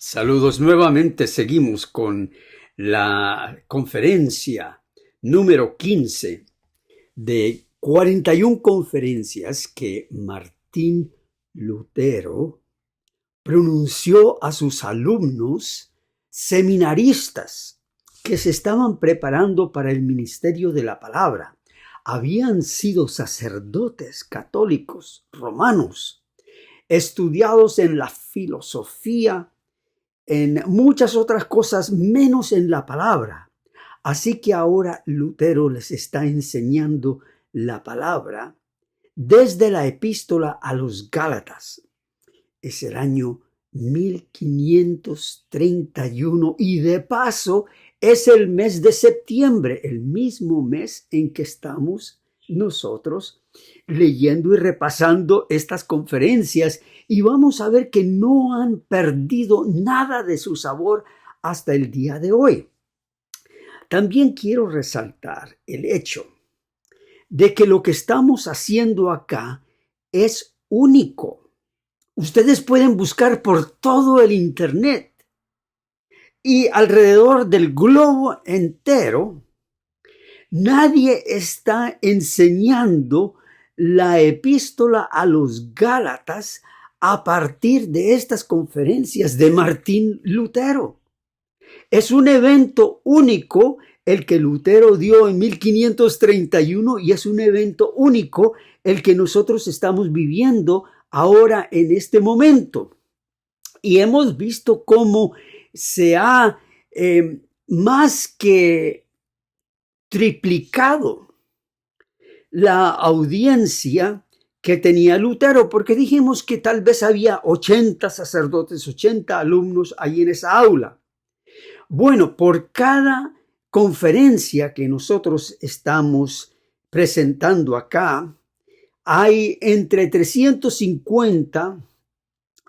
Saludos nuevamente, seguimos con la conferencia número 15 de 41 conferencias que Martín Lutero pronunció a sus alumnos seminaristas que se estaban preparando para el ministerio de la palabra. Habían sido sacerdotes católicos romanos, estudiados en la filosofía, en muchas otras cosas, menos en la palabra. Así que ahora Lutero les está enseñando la palabra desde la epístola a los Gálatas. Es el año 1531 y de paso es el mes de septiembre, el mismo mes en que estamos nosotros leyendo y repasando estas conferencias, y vamos a ver que no han perdido nada de su sabor hasta el día de hoy. También quiero resaltar el hecho de que lo que estamos haciendo acá es único. Ustedes pueden buscar por todo el internet y alrededor del globo entero nadie está enseñando la epístola a los Gálatas a partir de estas conferencias de Martín Lutero. Es un evento único el que Lutero dio en 1531 y es un evento único el que nosotros estamos viviendo ahora en este momento. Y hemos visto cómo se ha más que triplicado la audiencia que tenía Lutero, porque dijimos que tal vez había 80 sacerdotes, 80 alumnos ahí en esa aula. Bueno, por cada conferencia que nosotros estamos presentando acá, hay entre 350,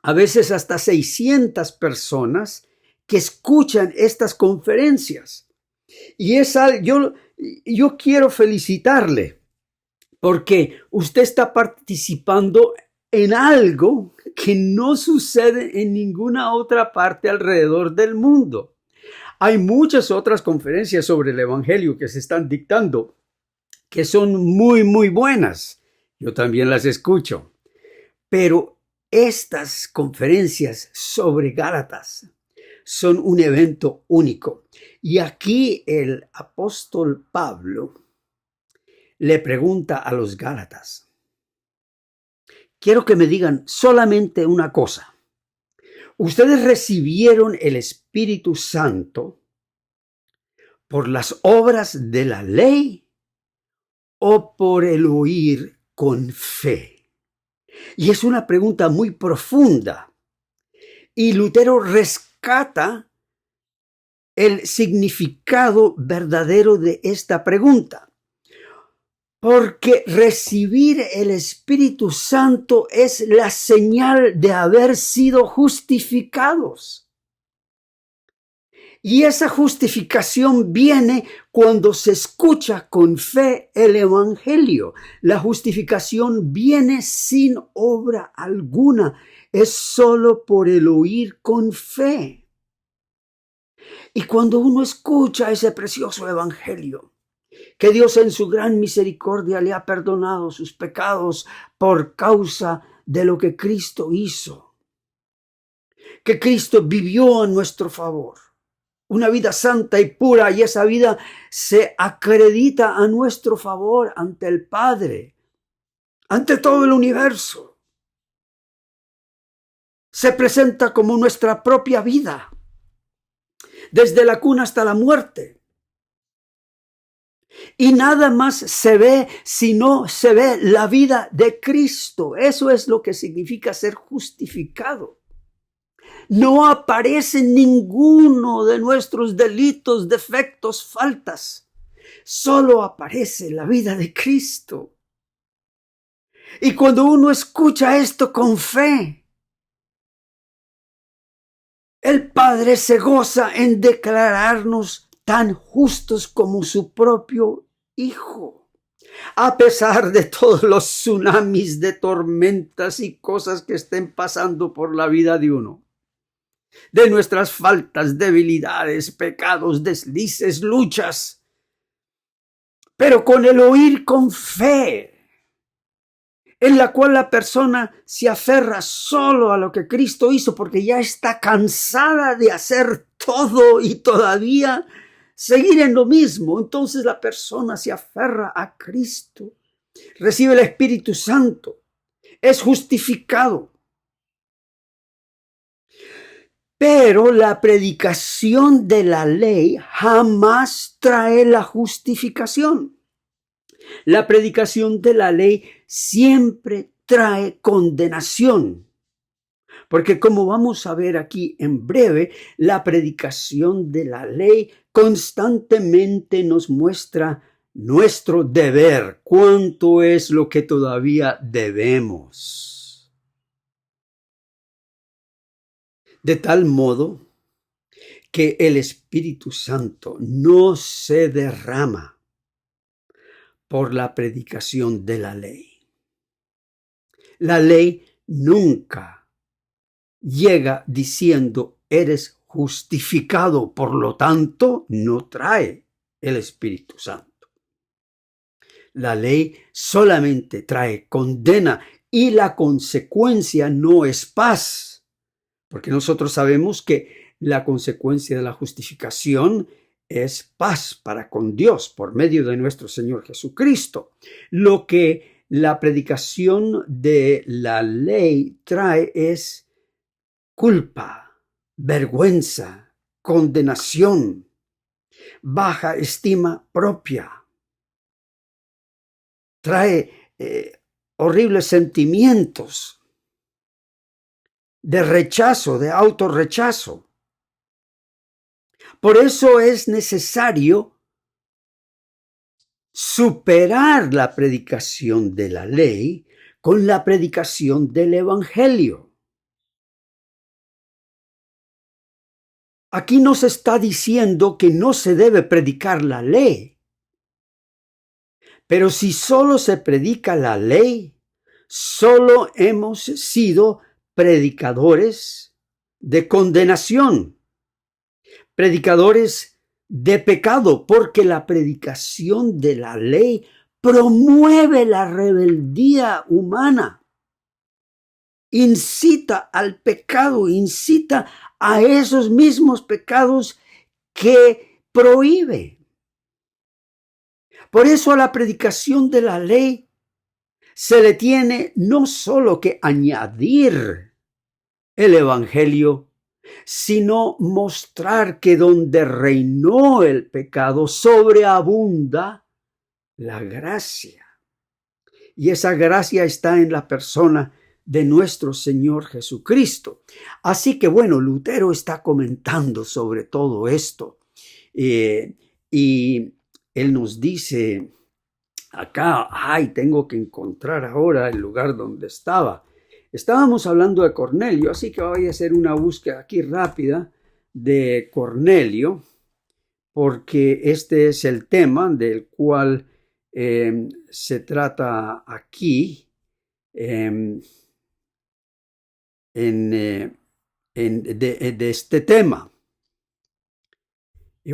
a veces hasta 600 personas que escuchan estas conferencias. Y yo quiero felicitarle, porque usted está participando en algo que no sucede en ninguna otra parte alrededor del mundo. Hay muchas otras conferencias sobre el Evangelio que se están dictando, que son muy, muy buenas. Yo también las escucho. Pero estas conferencias sobre Gálatas son un evento único. Y aquí el apóstol Pablo le pregunta a los Gálatas: quiero que me digan solamente una cosa. ¿Ustedes recibieron el Espíritu Santo por las obras de la ley o por el oír con fe? Y es una pregunta muy profunda. Y Lutero rescata el significado verdadero de esta pregunta. Porque recibir el Espíritu Santo es la señal de haber sido justificados. Y esa justificación viene cuando se escucha con fe el Evangelio. La justificación viene sin obra alguna, es solo por el oír con fe. Y cuando uno escucha ese precioso Evangelio, que Dios en su gran misericordia le ha perdonado sus pecados por causa de lo que Cristo hizo, que Cristo vivió a nuestro favor, una vida santa y pura, y esa vida se acredita a nuestro favor ante el Padre, ante todo el universo. Se presenta como nuestra propia vida, desde la cuna hasta la muerte. Y nada más se ve si no se ve la vida de Cristo. Eso es lo que significa ser justificado. No aparece ninguno de nuestros delitos, defectos, faltas. Solo aparece la vida de Cristo. Y cuando uno escucha esto con fe, el Padre se goza en declararnos tan justos como su propio Hijo. A pesar de todos los tsunamis de tormentas y cosas que estén pasando por la vida de uno. de nuestras faltas, debilidades, pecados, deslices, luchas, pero con el oír con fe, en la cual la persona se aferra solo a lo que Cristo hizo porque ya está cansada de hacer todo y todavía seguir en lo mismo. Entonces la persona se aferra a Cristo, recibe el Espíritu Santo, es justificado. Pero la predicación de la ley jamás trae la justificación. La predicación de la ley siempre trae condenación. Porque como vamos a ver aquí en breve, la predicación de la ley constantemente nos muestra nuestro deber, cuánto es lo que todavía debemos. De tal modo que el Espíritu Santo no se derrama por la predicación de la ley. La ley nunca llega diciendo eres justificado, por lo tanto no trae el Espíritu Santo. La ley solamente trae condena y la consecuencia no es paz, porque nosotros sabemos que la consecuencia de la justificación es paz para con Dios por medio de nuestro Señor Jesucristo. Lo que la predicación de la ley trae es culpa, vergüenza, condenación, baja estima propia. Trae horribles sentimientos de rechazo, de autorrechazo. Por eso es necesario superar la predicación de la ley con la predicación del Evangelio. Aquí nos está diciendo que no se debe predicar la ley. Pero si solo se predica la ley, solo hemos sido predicadores de condenación, predicadores de pecado, porque la predicación de la ley promueve la rebeldía humana, incita al pecado, incita a esos mismos pecados que prohíbe. Por eso a la predicación de la ley se le tiene no solo que añadir el Evangelio, sino mostrar que donde reinó el pecado sobreabunda la gracia. Y esa gracia está en la persona de nuestro Señor Jesucristo. Así que bueno, Lutero está comentando sobre todo esto. Y él nos dice acá, tengo que encontrar ahora el lugar donde estaba. Estábamos hablando de Cornelio, así que voy a hacer una búsqueda aquí rápida de Cornelio, porque este es el tema del cual se trata aquí de este tema. Y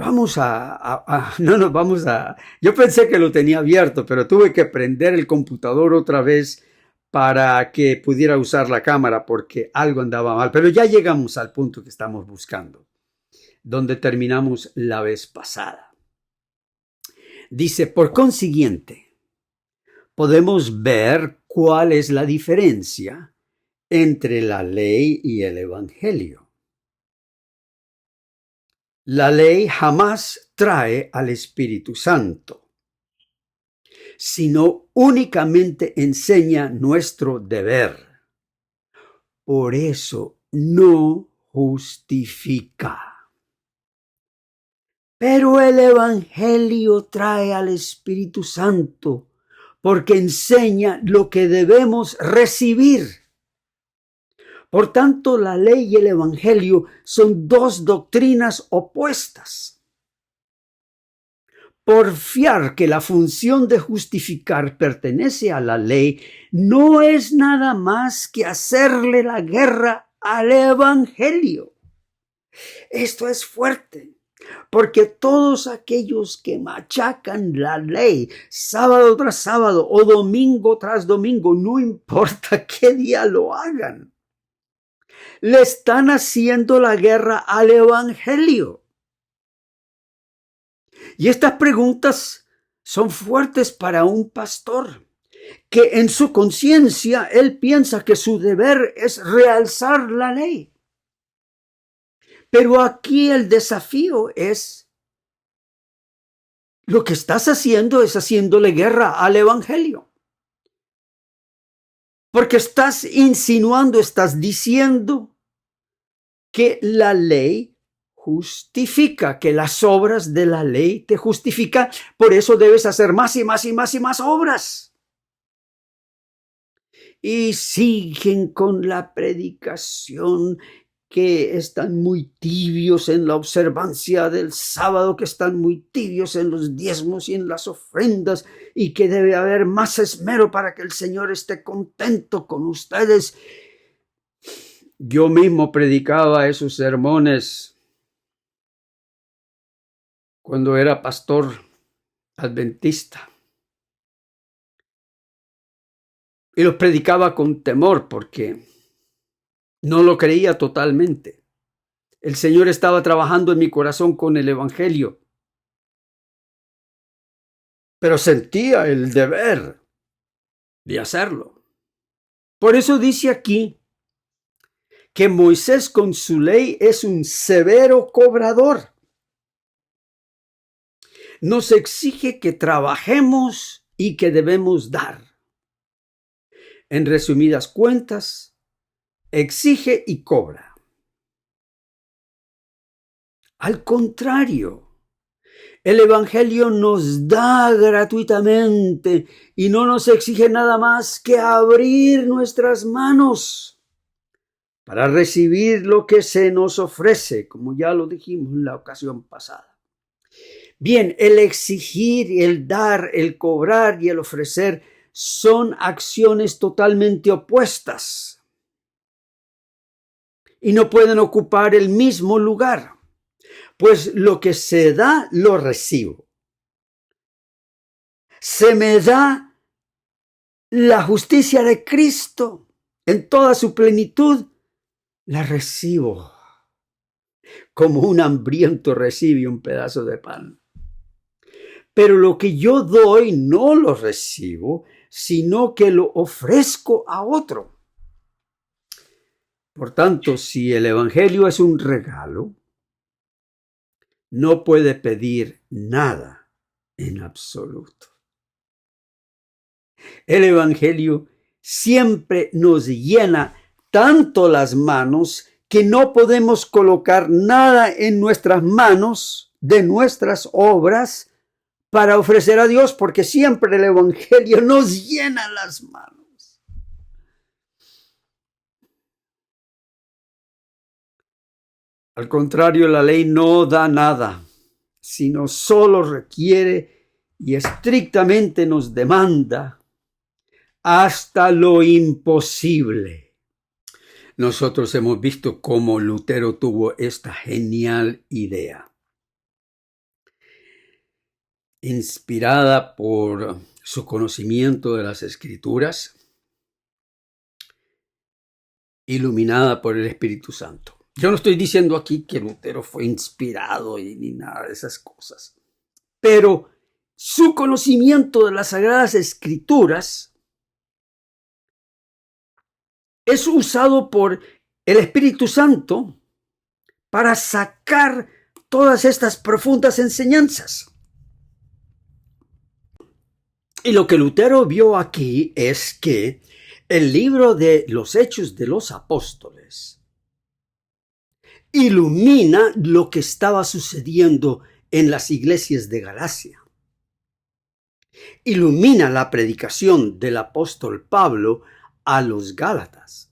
yo pensé que lo tenía abierto, pero tuve que prender el computador otra vez para que pudiera usar la cámara porque algo andaba mal. Pero ya llegamos al punto que estamos buscando, donde terminamos la vez pasada. Dice, por consiguiente, podemos ver cuál es la diferencia entre la ley y el Evangelio. La ley jamás trae al Espíritu Santo, sino únicamente enseña nuestro deber. Por eso no justifica. Pero el Evangelio trae al Espíritu Santo porque enseña lo que debemos recibir. Por tanto, la ley y el Evangelio son dos doctrinas opuestas. Porfiar que la función de justificar pertenece a la ley no es nada más que hacerle la guerra al Evangelio. Esto es fuerte, porque todos aquellos que machacan la ley sábado tras sábado o domingo tras domingo, no importa qué día lo hagan, le están haciendo la guerra al evangelio. Y estas preguntas son fuertes para un pastor, que en su conciencia él piensa que su deber es realzar la ley. Pero aquí el desafío es, lo que estás haciendo es haciéndole guerra al evangelio. Porque estás insinuando, estás diciendo que la ley justifica, que las obras de la ley te justifican, por eso debes hacer más y más y más y más obras. Y siguen con la predicación que están muy tibios en la observancia del sábado, que están muy tibios en los diezmos y en las ofrendas, y que debe haber más esmero para que el Señor esté contento con ustedes. Yo mismo predicaba esos sermones cuando era pastor adventista. Y los predicaba con temor porque no lo creía totalmente. El Señor estaba trabajando en mi corazón con el evangelio, pero sentía el deber de hacerlo. Por eso dice aquí que Moisés con su ley es un severo cobrador. Nos exige que trabajemos y que debemos dar. En resumidas cuentas, exige y cobra. Al contrario, el evangelio nos da gratuitamente y no nos exige nada más que abrir nuestras manos para recibir lo que se nos ofrece, como ya lo dijimos en la ocasión pasada. Bien, el exigir, el dar, el cobrar y el ofrecer son acciones totalmente opuestas y no pueden ocupar el mismo lugar, pues lo que se da lo recibo. Se me da la justicia de Cristo en toda su plenitud, la recibo como un hambriento recibe un pedazo de pan. Pero lo que yo doy no lo recibo, sino que lo ofrezco a otro. Por tanto, si el evangelio es un regalo, no puede pedir nada en absoluto. El evangelio siempre nos llena tanto las manos que no podemos colocar nada en nuestras manos de nuestras obras para ofrecer a Dios, porque siempre el evangelio nos llena las manos. Al contrario, la ley no da nada, sino solo requiere y estrictamente nos demanda hasta lo imposible. Nosotros hemos visto cómo Lutero tuvo esta genial idea. Inspirada por su conocimiento de las Escrituras, iluminada por el Espíritu Santo. Yo no estoy diciendo aquí que Lutero fue inspirado ni nada de esas cosas, pero su conocimiento de las Sagradas Escrituras es usado por el Espíritu Santo para sacar todas estas profundas enseñanzas. Y lo que Lutero vio aquí es que el libro de los Hechos de los Apóstoles ilumina lo que estaba sucediendo en las iglesias de Galacia. Ilumina la predicación del apóstol Pablo a los Gálatas.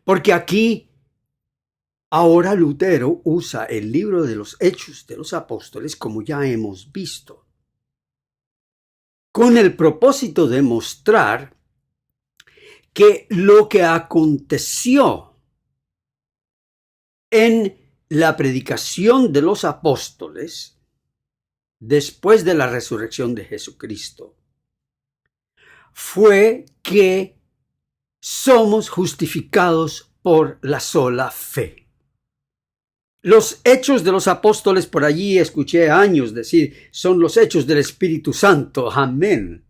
Porque aquí, ahora Lutero usa el libro de los Hechos de los Apóstoles, como ya hemos visto, con el propósito de mostrar que lo que aconteció En la predicación de los apóstoles, después de la resurrección de Jesucristo, fue que somos justificados por la sola fe. Los hechos de los apóstoles, por allí escuché años decir, son los hechos del Espíritu Santo. Amén.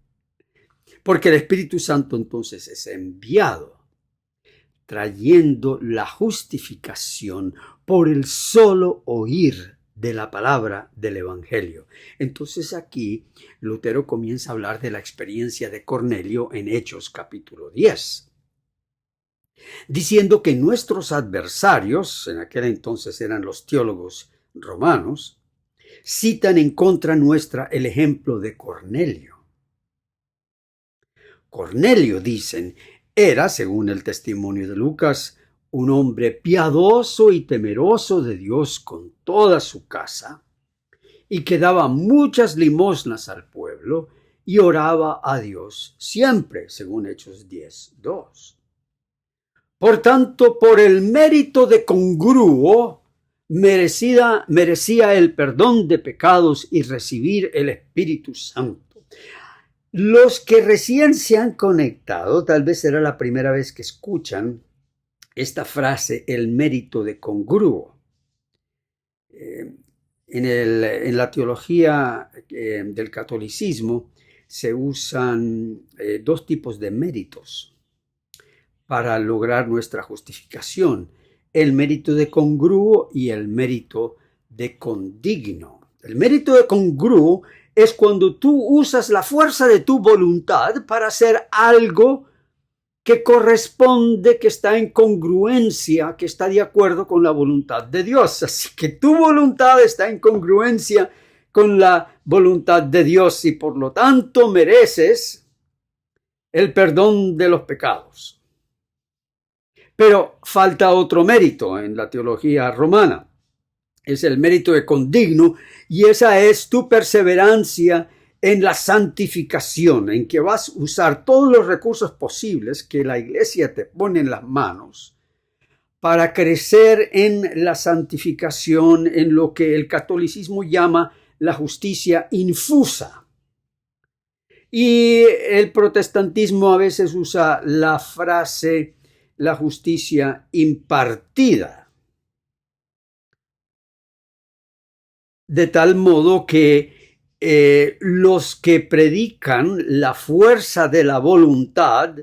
Porque el Espíritu Santo entonces es enviado, trayendo la justificación por el solo oír de la palabra del Evangelio. Entonces aquí Lutero comienza a hablar de la experiencia de Cornelio en Hechos capítulo 10. Diciendo que nuestros adversarios, en aquel entonces eran los teólogos romanos, citan en contra nuestra el ejemplo de Cornelio. Cornelio, dicen, era, según el testimonio de Lucas, un hombre piadoso y temeroso de Dios con toda su casa, y que daba muchas limosnas al pueblo y oraba a Dios siempre, según Hechos 10:2. Por tanto, por el mérito de congruo, merecía el perdón de pecados y recibir el Espíritu Santo. Los que recién se han conectado, tal vez será la primera vez que escuchan esta frase, el mérito de congruo. En la teología del catolicismo se usan dos tipos de méritos para lograr nuestra justificación: el mérito de congruo y el mérito de condigno. El mérito de congruo es cuando tú usas la fuerza de tu voluntad para hacer algo que corresponde, que está en congruencia, que está de acuerdo con la voluntad de Dios. Así que tu voluntad está en congruencia con la voluntad de Dios y por lo tanto mereces el perdón de los pecados. Pero falta otro mérito en la teología romana. Es el mérito de condigno, y esa es tu perseverancia en la santificación, en que vas a usar todos los recursos posibles que la iglesia te pone en las manos para crecer en la santificación, en lo que el catolicismo llama la justicia infusa. Y el protestantismo a veces usa la frase la justicia impartida. De tal modo que los que predican la fuerza de la voluntad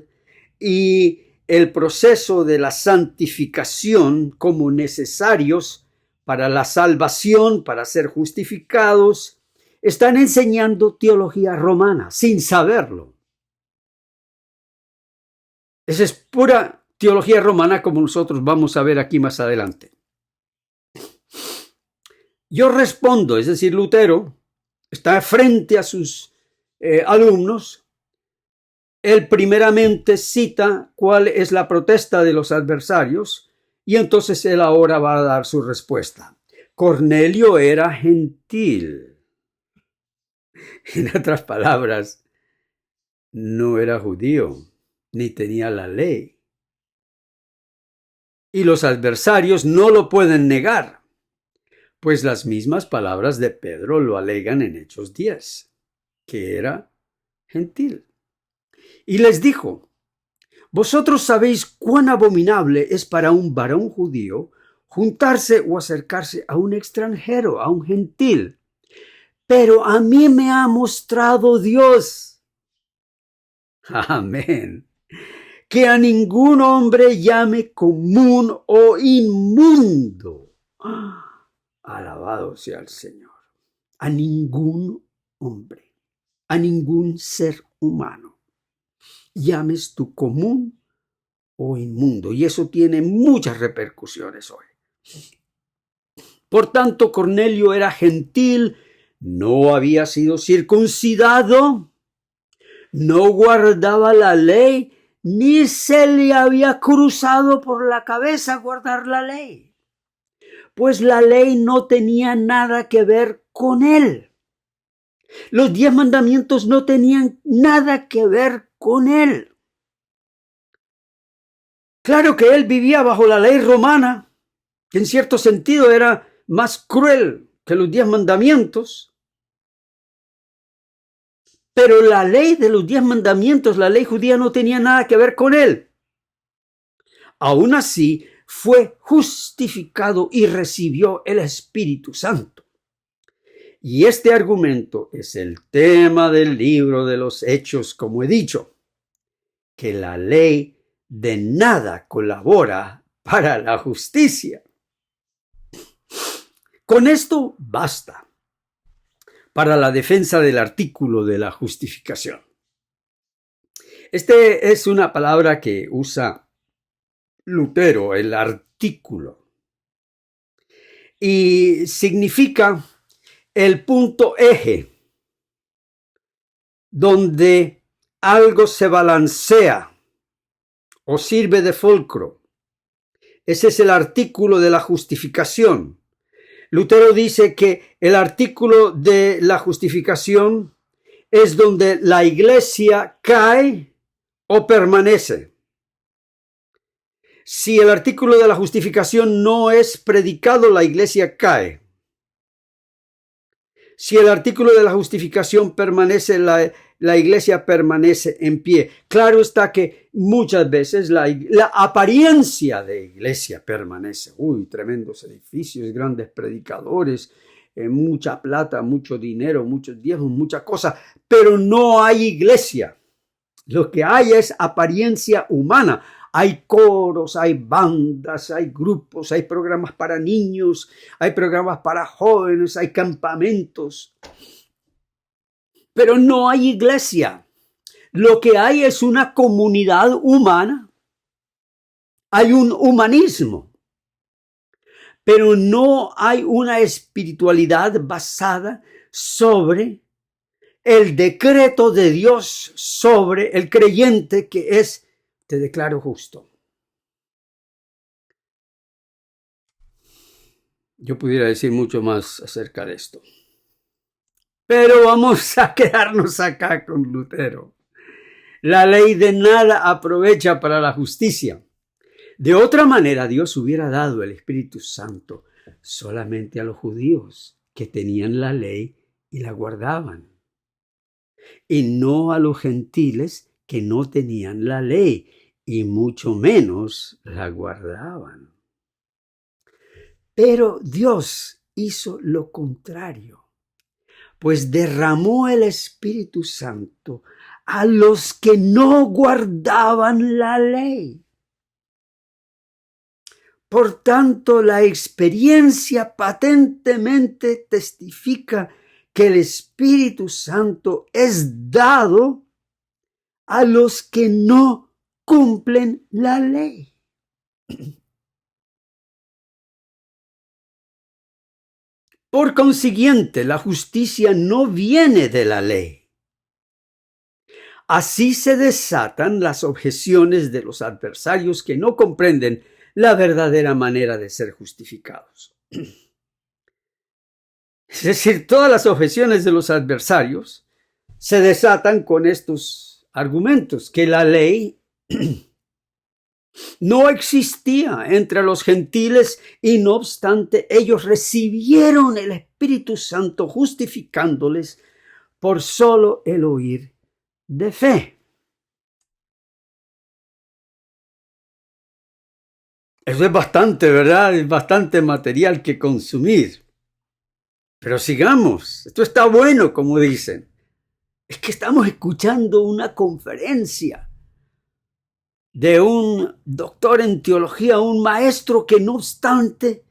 y el proceso de la santificación como necesarios para la salvación, para ser justificados, están enseñando teología romana sin saberlo. Esa es pura teología romana, como nosotros vamos a ver aquí más adelante. Yo respondo, es decir, Lutero está frente a sus alumnos. Él primeramente cita cuál es la protesta de los adversarios y entonces él ahora va a dar su respuesta. Cornelio era gentil. En otras palabras, no era judío, ni tenía la ley. Y los adversarios no lo pueden negar, pues las mismas palabras de Pedro lo alegan en Hechos 10, que era gentil. Y les dijo: vosotros sabéis cuán abominable es para un varón judío juntarse o acercarse a un extranjero, a un gentil. Pero a mí me ha mostrado Dios. Amén. Que a ningún hombre llame común o inmundo. Alabado sea el Señor. A ningún hombre, a ningún ser humano llames tú común o inmundo. Y eso tiene muchas repercusiones hoy. Por tanto, Cornelio era gentil, no había sido circuncidado, no guardaba la ley, ni se le había cruzado por la cabeza guardar la ley. Pues la ley no tenía nada que ver con él. Los 10 mandamientos no tenían nada que ver con él. Claro que él vivía bajo la ley romana, que en cierto sentido era más cruel que los 10 mandamientos. Pero la ley de los 10 mandamientos, la ley judía, no tenía nada que ver con él. Aún así, fue justificado y recibió el Espíritu Santo. Y este argumento es el tema del libro de los Hechos, como he dicho, que la ley de nada colabora para la justicia. Con esto basta para la defensa del artículo de la justificación. Este es una palabra que usa Lutero, el artículo, y significa el punto eje donde algo se balancea o sirve de fulcro. Ese es el artículo de la justificación. Lutero dice que el artículo de la justificación es donde la iglesia cae o permanece. Si el artículo de la justificación no es predicado, la iglesia cae. Si el artículo de la justificación permanece, la iglesia permanece en pie. Claro está que muchas veces la apariencia de iglesia permanece. Tremendos edificios, grandes predicadores, mucha plata, mucho dinero, muchos diezmos, mucha cosa, pero no hay iglesia. Lo que hay es apariencia humana. Hay coros, hay bandas, hay grupos, hay programas para niños, hay programas para jóvenes, hay campamentos. Pero no hay iglesia. Lo que hay es una comunidad humana. Hay un humanismo. Pero no hay una espiritualidad basada sobre el decreto de Dios sobre el creyente, que es: te declaro justo. Yo pudiera decir mucho más acerca de esto, pero vamos a quedarnos acá con Lutero. La ley de nada aprovecha para la justicia. De otra manera, Dios hubiera dado el Espíritu Santo solamente a los judíos que tenían la ley y la guardaban, y no a los gentiles que no tenían la ley y mucho menos la guardaban. Pero Dios hizo lo contrario, pues derramó el Espíritu Santo a los que no guardaban la ley. Por tanto, la experiencia patentemente testifica que el Espíritu Santo es dado a los que no cumplen la ley. Por consiguiente, la justicia no viene de la ley. Así se desatan las objeciones de los adversarios que no comprenden la verdadera manera de ser justificados. Es decir, todas las objeciones de los adversarios se desatan con estos argumentos: que la ley no existía entre los gentiles y no obstante ellos recibieron el Espíritu Santo justificándoles por solo el oír de fe. Eso es bastante, ¿verdad? Es bastante material que consumir. Pero sigamos. Esto está bueno, como dicen. Es que estamos escuchando una conferencia de un doctor en teología, un maestro que no obstante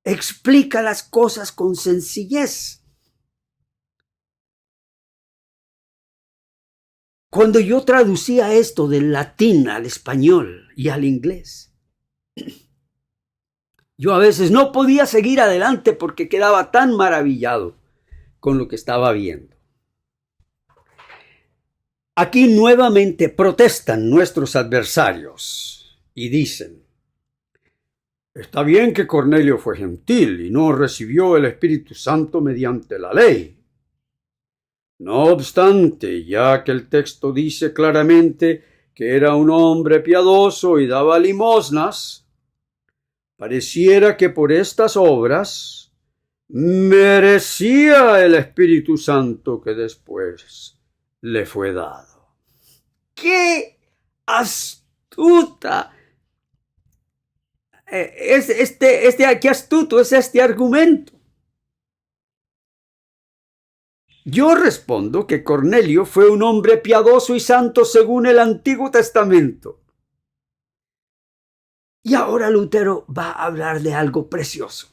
explica las cosas con sencillez. Cuando yo traducía esto del latín al español y al inglés, yo a veces no podía seguir adelante porque quedaba tan maravillado con lo que estaba viendo. Aquí nuevamente protestan nuestros adversarios y dicen: está bien que Cornelio fue gentil y no recibió el Espíritu Santo mediante la ley. No obstante, ya que el texto dice claramente que era un hombre piadoso y daba limosnas, pareciera que por estas obras merecía el Espíritu Santo que después le fue dado. ¡Qué astuta! Qué astuto es este argumento. Yo respondo que Cornelio fue un hombre piadoso y santo según el Antiguo Testamento. Y ahora Lutero va a hablar de algo precioso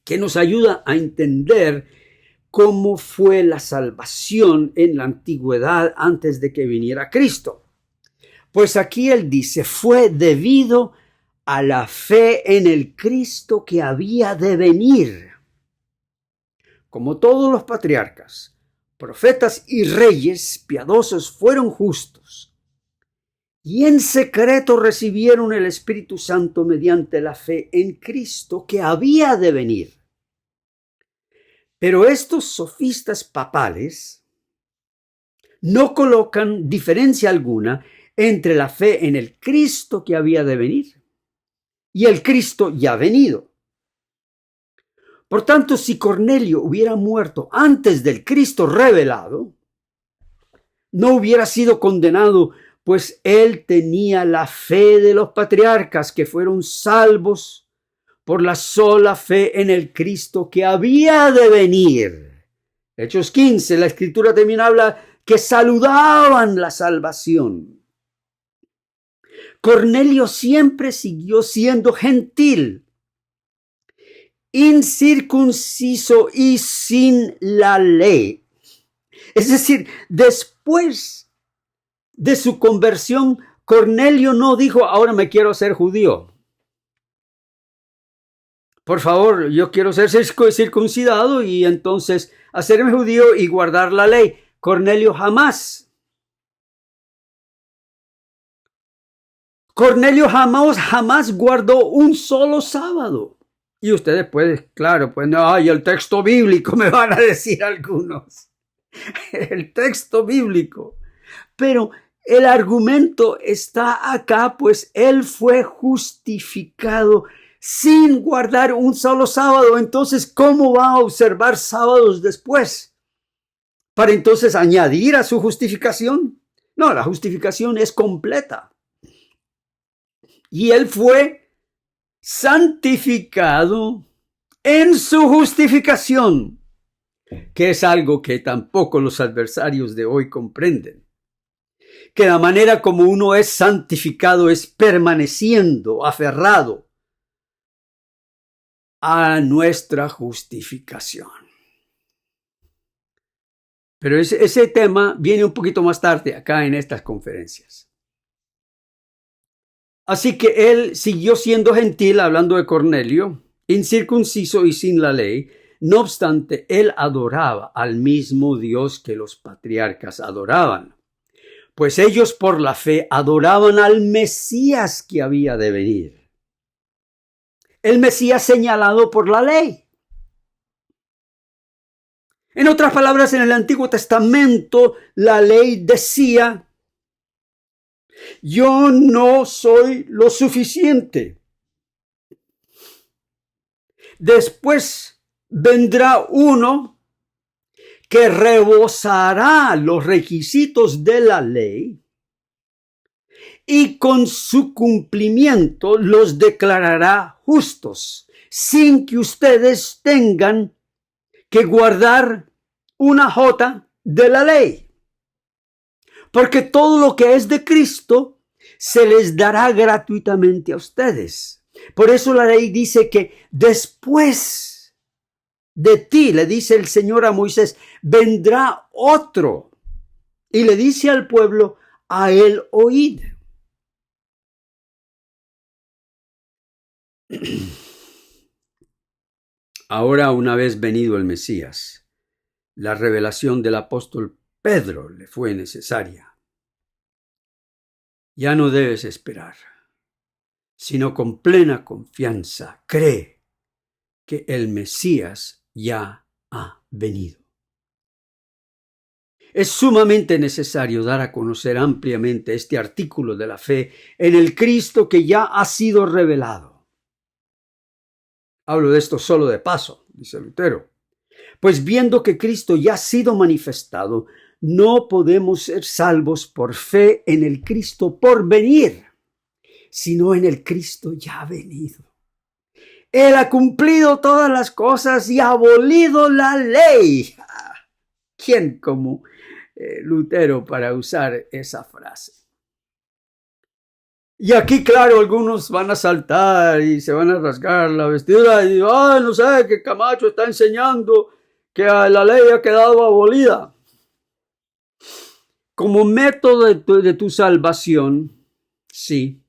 que nos ayuda a entender cómo fue la salvación en la antigüedad antes de que viniera Cristo. Pues aquí él dice, fue debido a la fe en el Cristo que había de venir. Como todos los patriarcas, profetas y reyes piadosos fueron justos y en secreto recibieron el Espíritu Santo mediante la fe en Cristo que había de venir. Pero estos sofistas papales no colocan diferencia alguna entre la fe en el Cristo que había de venir y el Cristo ya venido. Por tanto, si Cornelio hubiera muerto antes del Cristo revelado, no hubiera sido condenado, pues él tenía la fe de los patriarcas que fueron salvos por la sola fe en el Cristo que había de venir. Hechos 15, la Escritura también habla que saludaban la salvación. Cornelio siempre siguió siendo gentil, incircunciso y sin la ley. Es decir, después de su conversión, Cornelio no dijo, ahora me quiero ser judío. Por favor, yo quiero ser circuncidado y entonces hacerme judío y guardar la ley. Cornelio jamás. Cornelio jamás guardó un solo sábado. Y ustedes pueden, claro, pues no, ay, el texto bíblico, me van a decir algunos. El texto bíblico. Pero el argumento está acá, pues él fue justificado sin guardar un solo sábado. Entonces, ¿cómo va a observar sábados después? Para entonces añadir a su justificación. No, la justificación es completa. Y él fue santificado en su justificación, que es algo que tampoco los adversarios de hoy comprenden. Que la manera como uno es santificado es permaneciendo aferrado a nuestra justificación. Pero ese tema viene un poquito más tarde acá en estas conferencias. Así que él siguió siendo gentil, hablando de Cornelio, incircunciso y sin la ley. No obstante, él adoraba al mismo Dios que los patriarcas adoraban, pues ellos por la fe adoraban al Mesías que había de venir. El Mesías señalado por la ley. En otras palabras, en el Antiguo Testamento, la ley decía: yo no soy lo suficiente. Después vendrá uno que rebosará los requisitos de la ley y con su cumplimiento los declarará justos, sin que ustedes tengan que guardar una jota de la ley. Porque todo lo que es de Cristo se les dará gratuitamente a ustedes. Por eso la ley dice que después de ti, le dice el Señor a Moisés, vendrá otro. Y le dice al pueblo, a él oíd. Ahora, una vez venido el Mesías, la revelación del apóstol Pedro le fue necesaria. Ya no debes esperar, sino con plena confianza cree que el Mesías ya ha venido. Es sumamente necesario dar a conocer ampliamente este artículo de la fe en el Cristo que ya ha sido revelado. Hablo de esto solo de paso, dice Lutero. Pues viendo que Cristo ya ha sido manifestado, no podemos ser salvos por fe en el Cristo por venir, sino en el Cristo ya venido. Él ha cumplido todas las cosas y ha abolido la ley. ¿Quién como Lutero para usar esa frase? Y aquí, claro, algunos van a saltar y se van a rasgar la vestidura y no sé, que Camacho está enseñando que la ley ha quedado abolida. Como método de tu salvación, sí.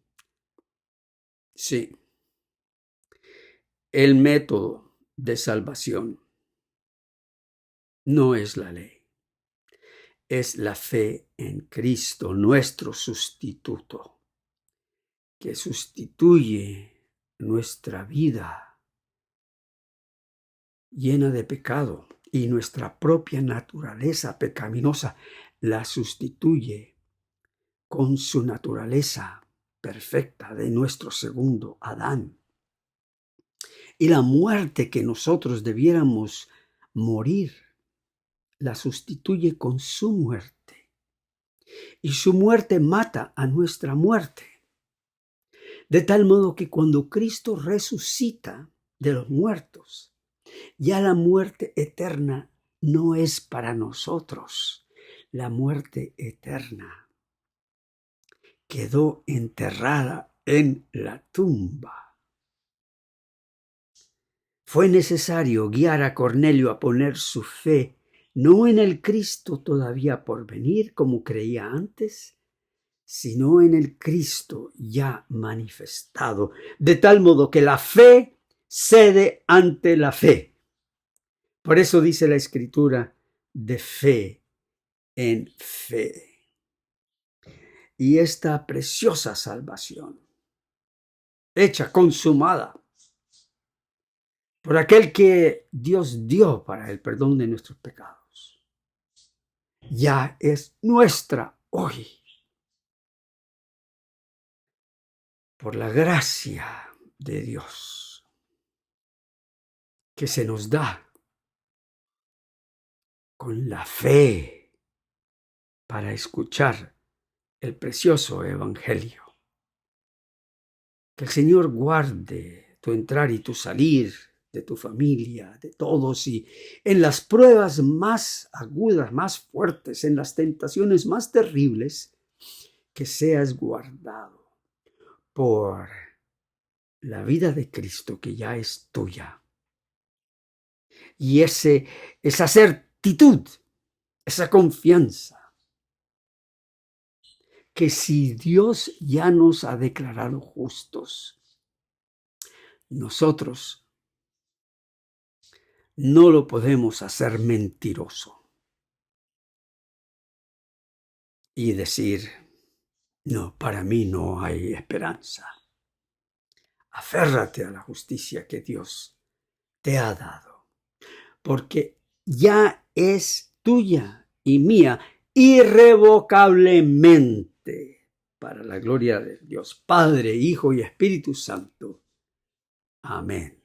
El método de salvación no es la ley, es la fe en Cristo, nuestro sustituto, que sustituye nuestra vida llena de pecado y nuestra propia naturaleza pecaminosa la sustituye con su naturaleza perfecta de nuestro segundo Adán. Y la muerte que nosotros debiéramos morir, la sustituye con su muerte. Y su muerte mata a nuestra muerte. De tal modo que cuando Cristo resucita de los muertos, ya la muerte eterna no es para nosotros. La muerte eterna quedó enterrada en la tumba. Fue necesario guiar a Cornelio a poner su fe no en el Cristo todavía por venir, como creía antes, sino en el Cristo ya manifestado, de tal modo que la fe cede ante la fe. Por eso dice la Escritura, de fe en fe. Y esta preciosa salvación, hecha, consumada, por aquel que Dios dio para el perdón de nuestros pecados, ya es nuestra hoy. Por la gracia de Dios que se nos da con la fe para escuchar el precioso evangelio. Que el Señor guarde tu entrar y tu salir de tu familia, de todos, y en las pruebas más agudas, más fuertes, en las tentaciones más terribles, que seas guardado por la vida de Cristo que ya es tuya. Y esa certitud, esa confianza, que si Dios ya nos ha declarado justos, nosotros no lo podemos hacer mentiroso y decir, no, para mí no hay esperanza. Aférrate a la justicia que Dios te ha dado, porque ya es tuya y mía irrevocablemente, para la gloria de Dios Padre, Hijo y Espíritu Santo. Amén.